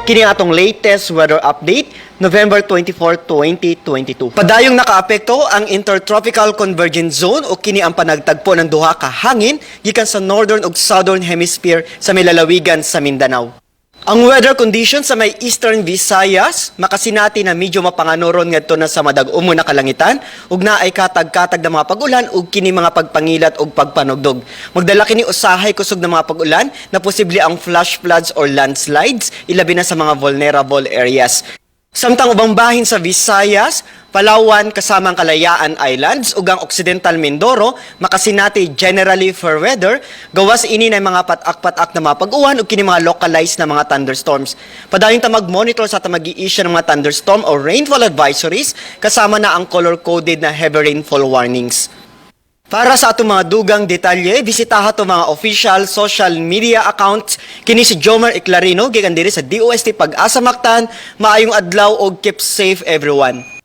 Kini atong latest weather update, November 24, 2022. Padayong nakaapekto ang Intertropical Convergence Zone o kini ang panagtagpo ng duha ka hangin gikan sa northern ug southern hemisphere sa may lalawigan sa Mindanao. Ang weather conditions sa may Eastern Visayas makasinati na medyo mapanganoron ngadto na sa madag-umo na kalangitan ug naay katag-katag na mga pag-ulan ug kini mga pagpangilat ug pagpanugdog. Magdala kini usahay kusog na mga pag-ulan na posible ang flash floods or landslides ilabi na sa mga vulnerable areas. Samtang ubang bahin sa Visayas, Palawan kasama ang Kalayaan Islands ug ang Occidental Mindoro makasinati generally fair weather gawas ini na mga patak-patak na mga pag-uwan ug kini mga localized na mga thunderstorms. Padayon ta mag-monitor sa ta mag-i-issue ng mga thunderstorm or rainfall advisories kasama na ang color-coded na heavy rainfall warnings. Para sa atong mga dugang detalye, bisitaha to mga official social media accounts kini si Jomar Eclarino gikan diri sa DOST Pag-asa Mactan. Maayong adlaw og keep safe everyone.